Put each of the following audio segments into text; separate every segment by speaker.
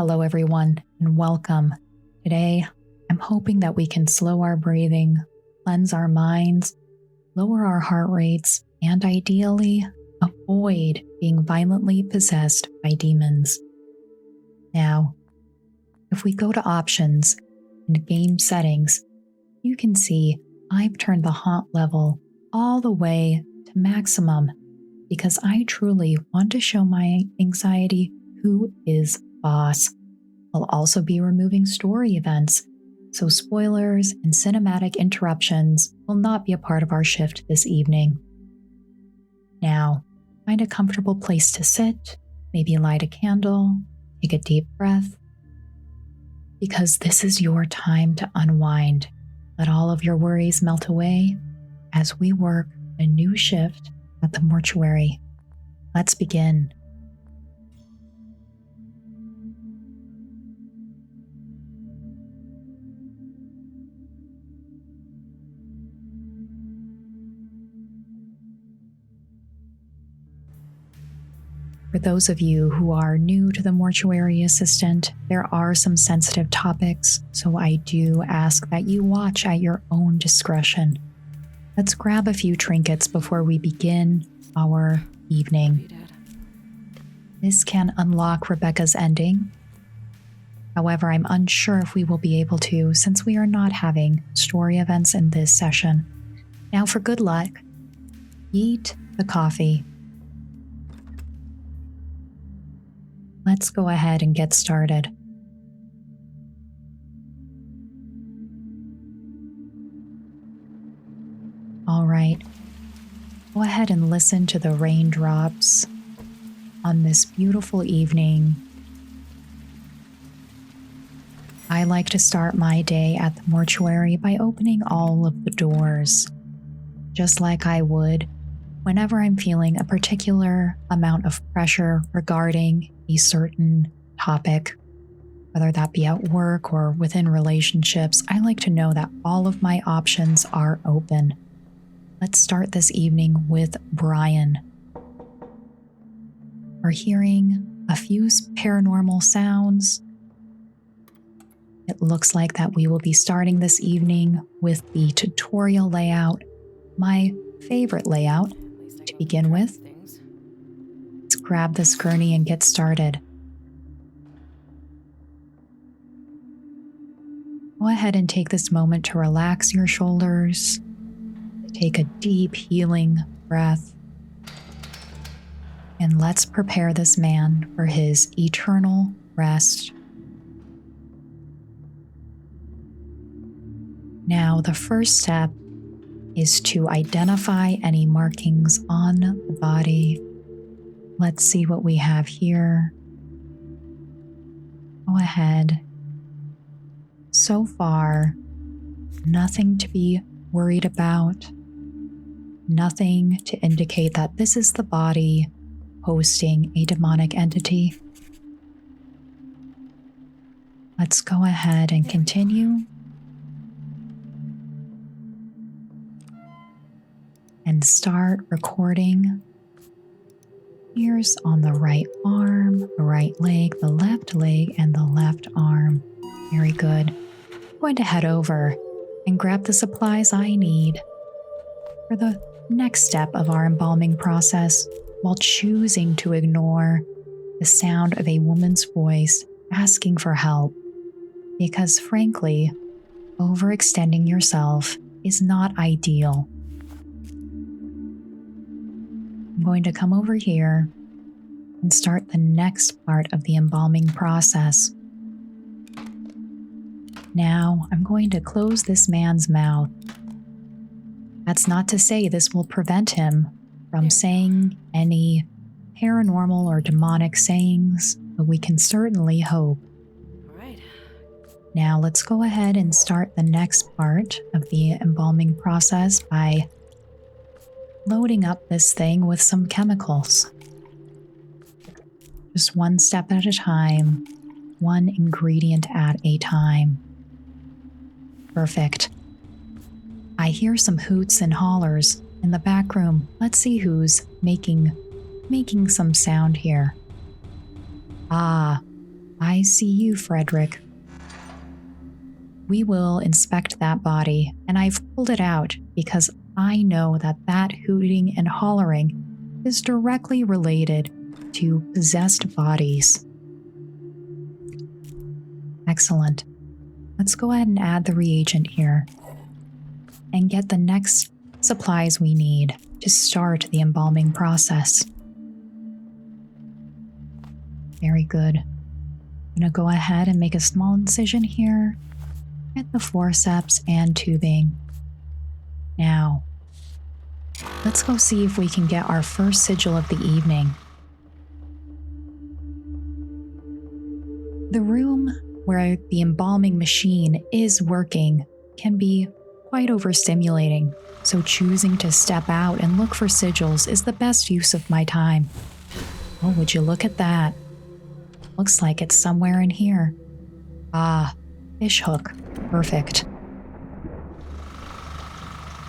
Speaker 1: Hello, everyone, and welcome. Today, I'm hoping that we can slow our breathing, cleanse our minds, lower our heart rates, and ideally, avoid being violently possessed by demons. Now, if we go to options and game settings, you can see I've turned the haunt level all the way to maximum because I truly want to show my anxiety who is boss. I'll also be removing story events, so spoilers and cinematic interruptions will not be a part of our shift this evening. Now, find a comfortable place to sit, maybe light a candle, take a deep breath, because this is your time to unwind. Let all of your worries melt away as we work a new shift at the mortuary. Let's begin. For those of you who are new to the mortuary assistant, there are some sensitive topics, so I do ask that you watch at your own discretion. Let's grab a few trinkets before we begin our evening. This can unlock Rebecca's ending. However, I'm unsure if we will be able to since we are not having story events in this session. Now for good luck, eat the coffee. Let's go ahead and get started. All right, go ahead and listen to the raindrops on this beautiful evening. I like to start my day at the mortuary by opening all of the doors, just like I would whenever I'm feeling a particular amount of pressure regarding a certain topic, whether that be at work or within relationships. I like to know that all of my options are open. Let's start this evening with Brian. We're hearing a few paranormal sounds. It looks like that we will be starting this evening with the tutorial layout, my favorite layout to begin with. Let's grab this gurney and get started. Go ahead and take this moment to relax your shoulders. Take a deep healing breath. And let's prepare this man for his eternal rest. Now, the first step is to identify any markings on the body. Let's see what we have here. Go ahead. So far, nothing to be worried about. Nothing to indicate that this is the body hosting a demonic entity. Let's go ahead and continue. And start recording. Ears on the right arm, the right leg, the left leg, and the left arm. Very good. I'm going to head over and grab the supplies I need for the next step of our embalming process, while choosing to ignore the sound of a woman's voice asking for help, because frankly, overextending yourself is not ideal. I'm going to come over here and start the next part of the embalming process. Now, I'm going to close this man's mouth. That's not to say this will prevent him from saying any paranormal or demonic sayings, but we can certainly hope.
Speaker 2: All right.
Speaker 1: Now let's go ahead and start the next part of the embalming process by loading up this thing with some chemicals. Just one step at a time, one ingredient at a time. Perfect. I hear some hoots and hollers in the back room. Let's see who's making some sound here. Ah, I see you, Frederick. We will inspect that body, and I've pulled it out because I know that hooting and hollering is directly related to possessed bodies. Excellent. Let's go ahead and add the reagent here and get the next supplies we need to start the embalming process. Very good. I'm going to go ahead and make a small incision here at the forceps and tubing. Now, let's go see if we can get our first sigil of the evening. The room where the embalming machine is working can be quite overstimulating, so choosing to step out and look for sigils is the best use of my time. Oh, would you look at that? Looks like it's somewhere in here. Ah, fish hook. Perfect.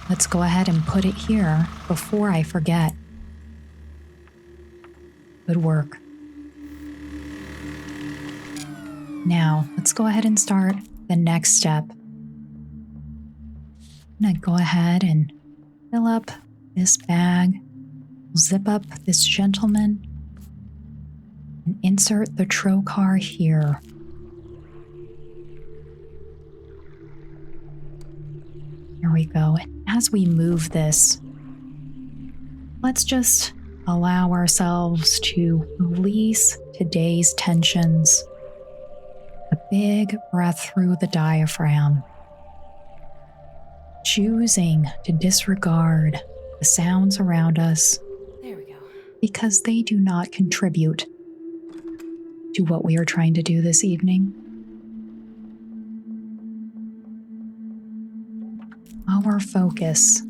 Speaker 1: Let's go ahead and put it here before I forget. Good work. Now, let's go ahead and start the next step. I'm going to go ahead and fill up this bag, zip up this gentleman, and insert the trocar here. Here we go. And as we move this, let's just allow ourselves to release today's tensions. A big breath through the diaphragm. Choosing to disregard the sounds around us.
Speaker 2: There we go.
Speaker 1: Because they do not contribute to what we are trying to do this evening. Our focus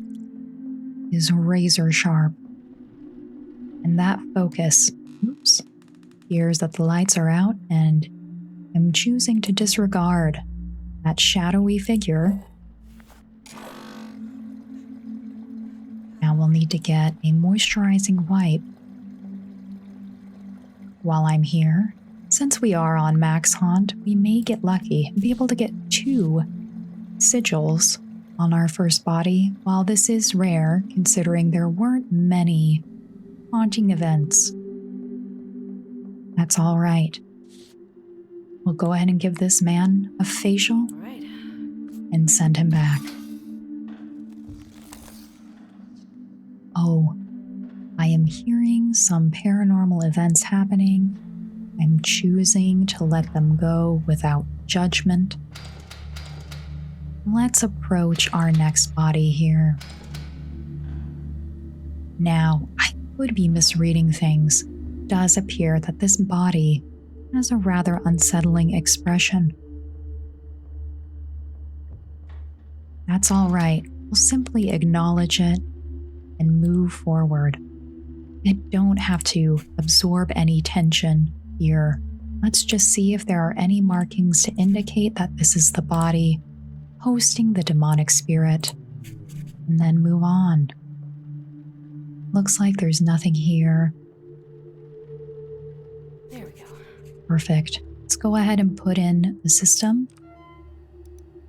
Speaker 1: is razor sharp. And that focus, hears that the lights are out and I'm choosing to disregard that shadowy figure. Now we'll need to get a moisturizing wipe. While I'm here, since we are on Max Haunt, we may get lucky and be able to get 2 sigils on our first body. While this is rare, considering there weren't many haunting events, that's all right. We'll go ahead and give this man a facial and send him back. Oh, I am hearing some paranormal events happening. I'm choosing to let them go without judgment. Let's approach our next body here. Now, I could be misreading things. It does appear that this body has a rather unsettling expression. That's all right. We'll simply acknowledge it and move forward. I don't have to absorb any tension here. Let's just see if there are any markings to indicate that this is the body hosting the demonic spirit, and then move on. Looks like there's nothing here.
Speaker 2: There we go.
Speaker 1: Perfect. Let's go ahead and put in the system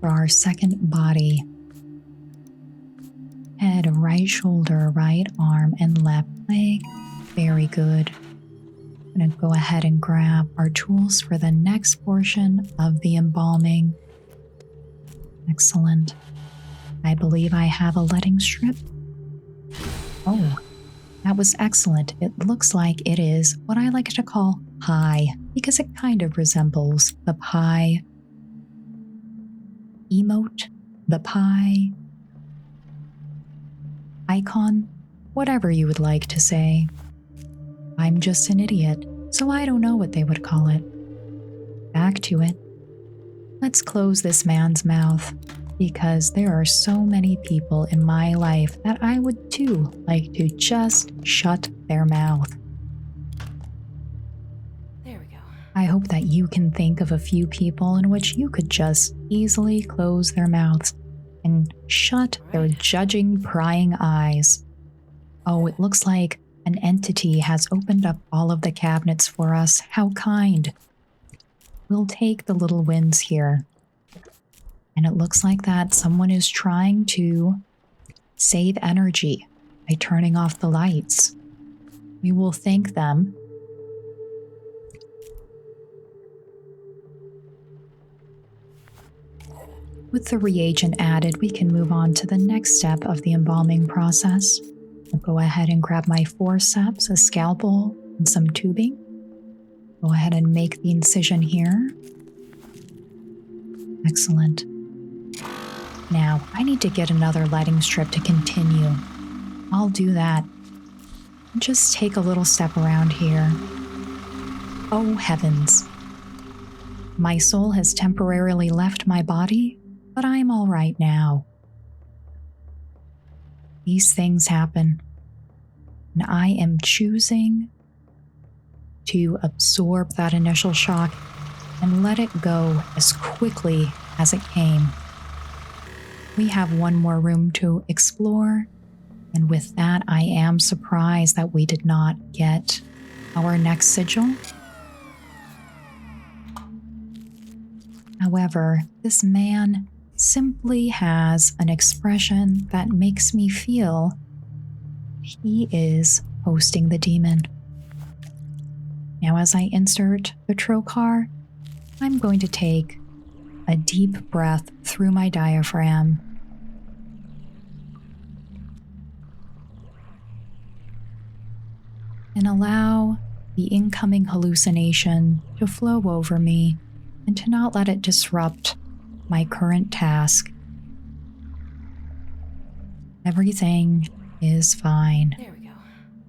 Speaker 1: for our second body. Head, right shoulder, right arm, and left leg. Very good. I'm going to go ahead and grab our tools for the next portion of the embalming. Excellent. I believe I have a letting strip. Oh, that was excellent. It looks like it is what I like to call pie, because it kind of resembles the pie emote, the pie icon, whatever you would like to say. I'm just an idiot, so I don't know what they would call it. Back to it. Let's close this man's mouth, because there are so many people in my life that I would too like to just shut their mouth.
Speaker 2: There we go.
Speaker 1: I hope that you can think of a few people in which you could just easily close their mouths and shut their judging, prying eyes. Oh, it looks like an entity has opened up all of the cabinets for us. How kind. we'll take the little wins here. And it looks like that someone is trying to save energy by turning off the lights. We will thank them. With the reagent added, we can move on to the next step of the embalming process. I'll go ahead and grab my forceps, a scalpel, and some tubing. Go ahead and make the incision here. Excellent. Now, I need to get another lighting strip to continue. I'll do that. Just take a little step around here. Oh heavens. My soul has temporarily left my body, but I'm all right now. These things happen, and I am choosing to absorb that initial shock and let it go as quickly as it came. We have one more room to explore, and with that, I am surprised that we did not get our next sigil. However, this man simply has an expression that makes me feel he is hosting the demon. Now, as I insert the trocar, I'm going to take a deep breath through my diaphragm. And allow the incoming hallucination to flow over me and to not let it disrupt my current task. Everything is fine.
Speaker 2: There we go.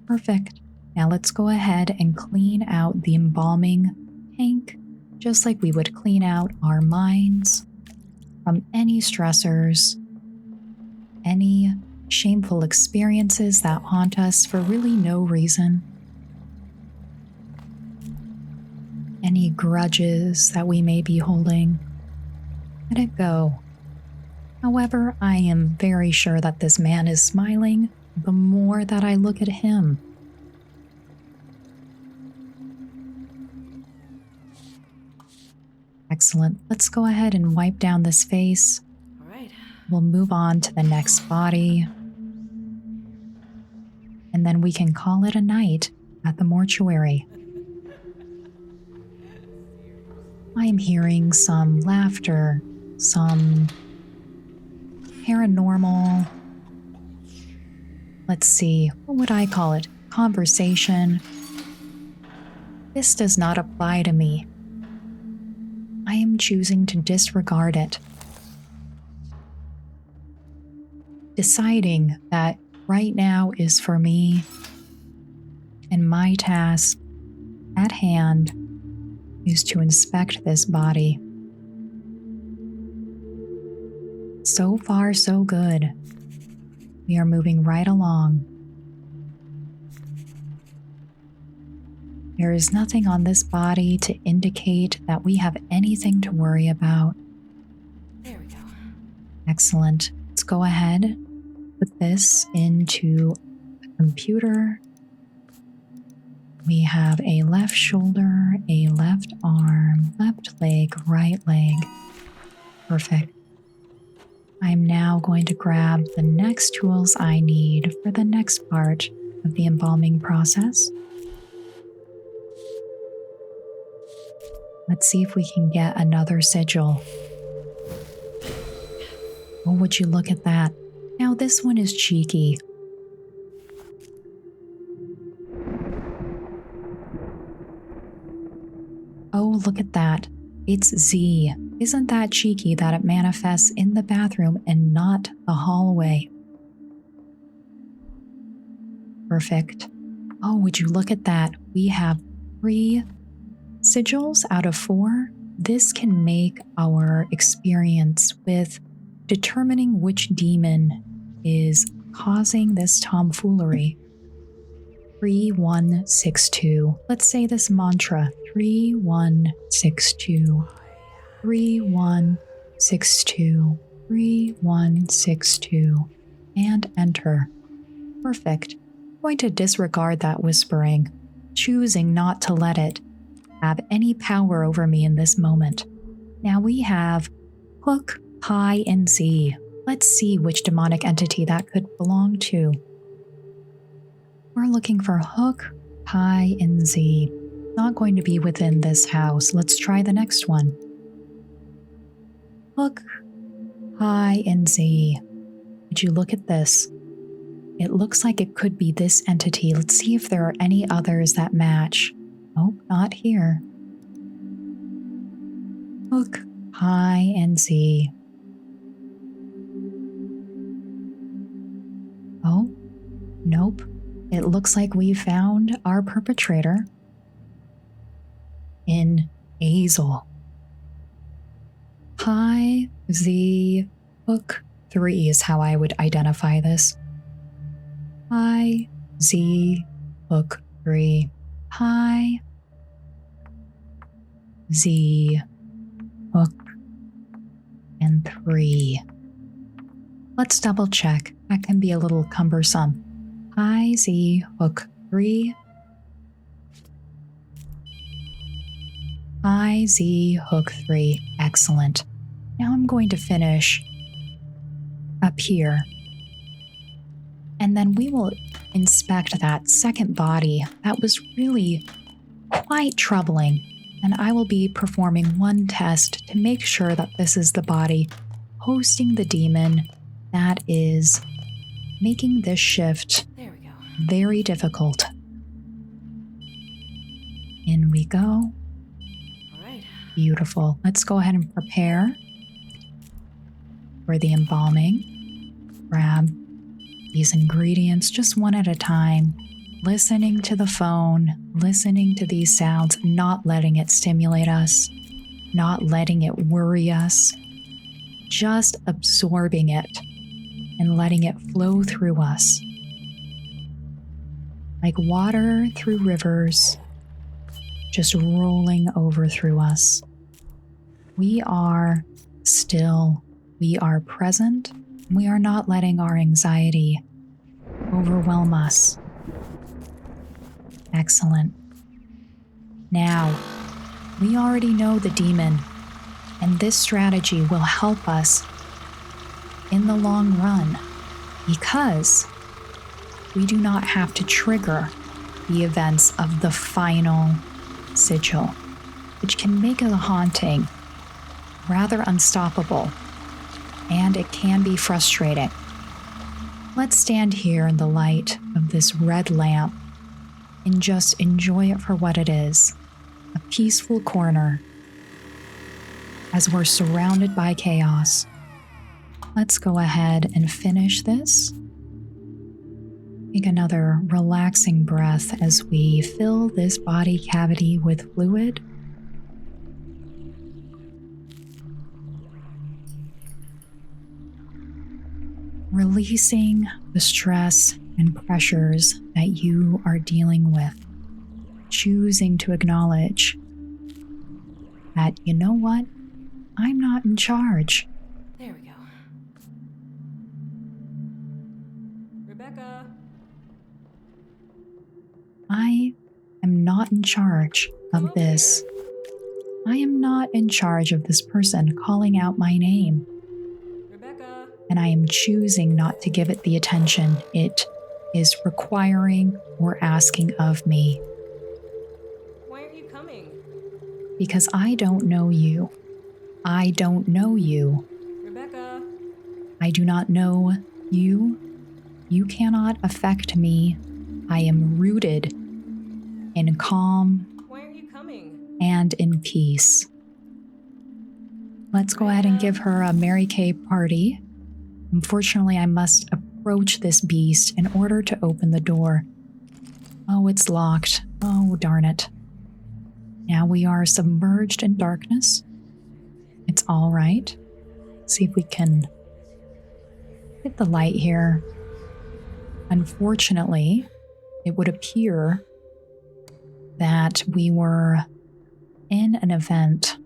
Speaker 1: Perfect. Now let's go ahead and clean out the embalming tank, just like we would clean out our minds from any stressors, any shameful experiences that haunt us for really no reason, any grudges that we may be holding. Let it go. However, I am very sure that this man is smiling the more that I look at him. Excellent. Let's go ahead and wipe down this face.
Speaker 2: All right.
Speaker 1: We'll move on to the next body. And then we can call it a night at the mortuary. I am hearing some laughter, some paranormal, let's see, what would I call it? Conversation. This does not apply to me. I am choosing to disregard it. Deciding that right now is for me, and my task at hand is to inspect this body. So far, so good. We are moving right along. There is nothing on this body to indicate that we have anything to worry about.
Speaker 2: There we go.
Speaker 1: Excellent. Let's go ahead, put this into the computer. We have a left shoulder, a left arm, left leg, right leg. Perfect. I'm now going to grab the next tools I need for the next part of the embalming process. Let's see if we can get another sigil. Oh, would you look at that? Now this one is cheeky. Oh, look at that. It's Z. Isn't that cheeky that it manifests in the bathroom and not the hallway? Perfect. Oh, would you look at that? We have 3 sigils out of 4. This can make our experience with determining which demon is causing this tomfoolery. 3162. Let's say this mantra. 3162. 3162. 3162. And enter. Perfect. I'm going to disregard that whispering, choosing not to let it have any power over me in this moment. Now we have Hook, High, and Z. Let's see which demonic entity that could belong to. We're looking for Hook, High, and Z. Not going to be within this house. Let's try the next one. Hook, High, and Z. Would you look at this? It looks like it could be this entity. Let's see if there are any others that match. Oh, not here. Hook, High, and Z. Oh, nope. It looks like we found our perpetrator in Hazel. High, Z, Hook, 3 is how I would identify this. High, Z, Hook, 3. High, Z, Hook, and 3. Let's double check. That can be a little cumbersome. High, Z, Hook, 3. High, Z, Hook, 3. Excellent. Now I'm going to finish up here. And then we will inspect that second body. That was really quite troubling. And I will be performing one test to make sure that this is the body hosting the demon that is making this shift very difficult. In we go.
Speaker 2: All right.
Speaker 1: Beautiful. Let's go ahead and prepare for the embalming. Grab these ingredients just one at a time, listening to the phone, listening to these sounds, not letting it stimulate us, not letting it worry us, just absorbing it and letting it flow through us. Like water through rivers, just rolling over through us. We are still, we are present, we are not letting our anxiety overwhelm us. Excellent. Now, we already know the demon, and this strategy will help us in the long run because we do not have to trigger the events of the final sigil, which can make a haunting rather unstoppable, and it can be frustrating. Let's stand here in the light of this red lamp and just enjoy it for what it is, a peaceful corner as we're surrounded by chaos. Let's go ahead and finish this. Take another relaxing breath as we fill this body cavity with fluid. Releasing the stress and pressures that you are dealing with. Choosing to acknowledge that, you know what? I'm not in charge.
Speaker 2: There we go. Rebecca.
Speaker 1: I am not in charge of this. I am not in charge of this person calling out my name.
Speaker 2: Rebecca.
Speaker 1: And I am choosing not to give it the attention it is requiring or asking of me.
Speaker 2: Why aren't you coming?
Speaker 1: Because I don't know you. I don't know you.
Speaker 2: Rebecca.
Speaker 1: I do not know you. You cannot affect me. I am rooted in calm
Speaker 2: Why aren't you coming?
Speaker 1: and in peace. Let's go ahead and give her a Mary Kay party. Unfortunately, I must approach this beast in order to open the door. Oh, it's locked. Oh, darn it. Now we are submerged in darkness. It's all right. See if we can hit the light here. Unfortunately, it would appear that we were in an event,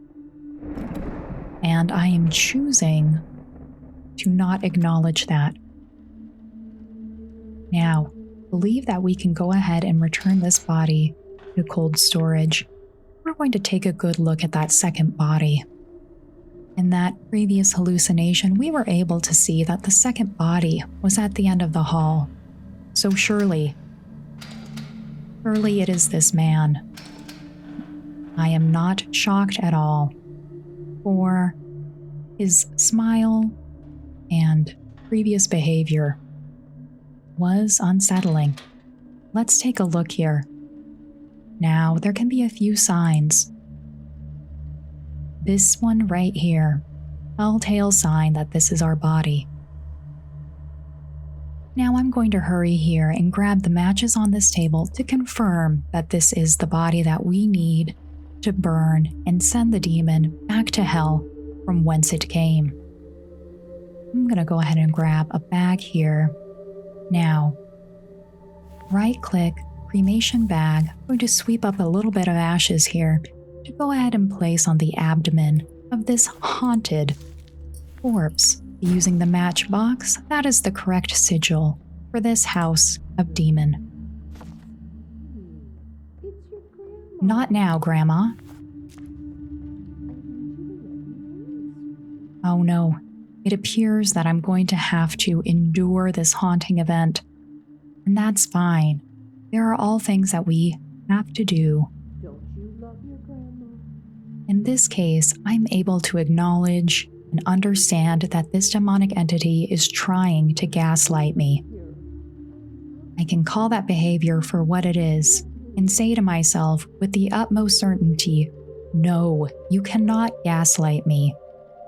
Speaker 1: and I am choosing to not acknowledge that. Now, believe that we can go ahead and return this body to cold storage. we're going to take a good look at that second body. In that previous hallucination, we were able to see that the second body was at the end of the hall. So surely it is this man. I am not shocked at all, for his smile and previous behavior was unsettling. Let's take a look here. Now, there can be a few signs. This one right here, telltale sign that this is our body. Now I'm going to hurry here and grab the matches on this table to confirm that this is the body that we need to burn and send the demon back to hell from whence it came. I'm going to go ahead and grab a bag here. Now, right-click, cremation bag. I'm going to sweep up a little bit of ashes here to go ahead and place on the abdomen of this haunted corpse. Using the matchbox, that is the correct sigil for this house of demon. Not now, Grandma. Oh no, it appears that I'm going to have to endure this haunting event. And that's fine. There are all things that we have to do.
Speaker 3: Don't you love your grandma?
Speaker 1: In this case, I'm able to acknowledge and understand that this demonic entity is trying to gaslight me. I can call that behavior for what it is and say to myself with the utmost certainty, no, you cannot gaslight me.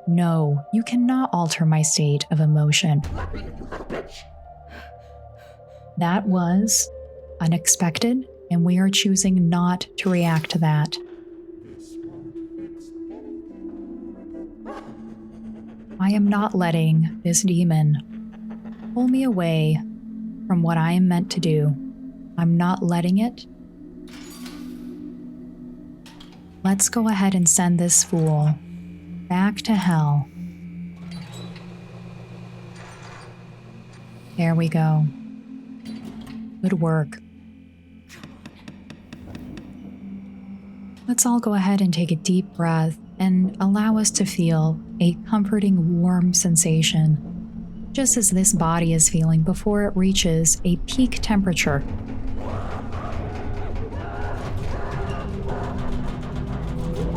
Speaker 1: No, you cannot alter my state of emotion. That was unexpected, and we are choosing not to react to that. I am not letting this demon pull me away from what I am meant to do. I'm not letting it. Let's go ahead and send this fool back to hell. There we go. Good work. Let's all go ahead and take a deep breath and allow us to feel a comforting, warm sensation, just as this body is feeling before it reaches a peak temperature.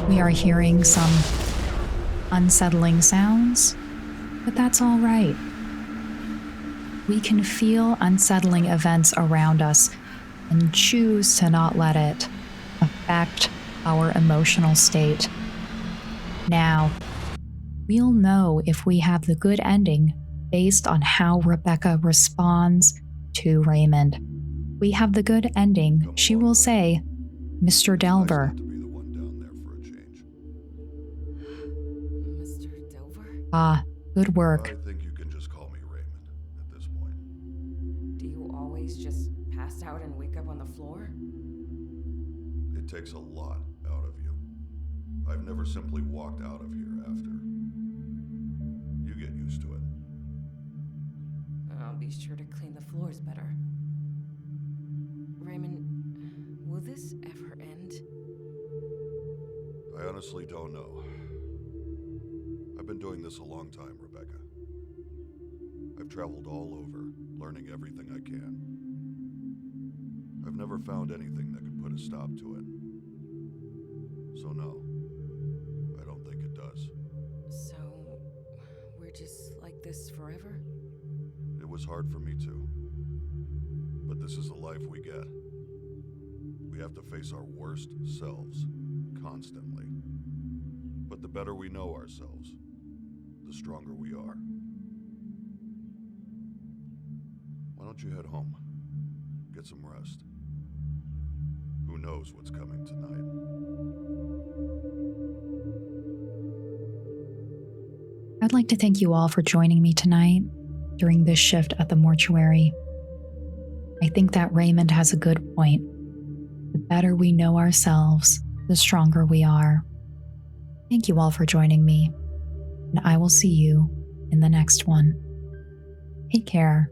Speaker 1: We are hearing some unsettling sounds, but that's all right. We can feel unsettling events around us and choose to not let it affect our emotional state. Now, we'll know if we have the good ending based on how Rebecca responds to Raymond. We have the good ending, she will say, Mr. Delver.
Speaker 2: Mr. Delver?
Speaker 1: Ah, good work.
Speaker 4: I think you can just call me Raymond at this point.
Speaker 2: Do you always just pass out and wake up on the floor?
Speaker 4: It takes a lot out of you. I've never simply walked out of here after. You get used to it.
Speaker 2: I'll be sure to clean the floors better. Raymond, will this ever end?
Speaker 4: I honestly don't know. I've been doing this a long time, Rebecca. I've traveled all over, learning everything I can. I've never found anything that could put a stop to it. So no, I don't think it does.
Speaker 2: So, we're just like this forever?
Speaker 4: It was hard for me too. But this is the life we get. We have to face our worst selves, constantly. But the better we know ourselves, the stronger we are. Why don't you head home? Get some rest. Who knows what's coming tonight?
Speaker 1: I'd like to thank you all for joining me tonight during this shift at the mortuary. I think that Raymond has a good point. The better we know ourselves, the stronger we are. Thank you all for joining me, and I will see you in the next one. Take care.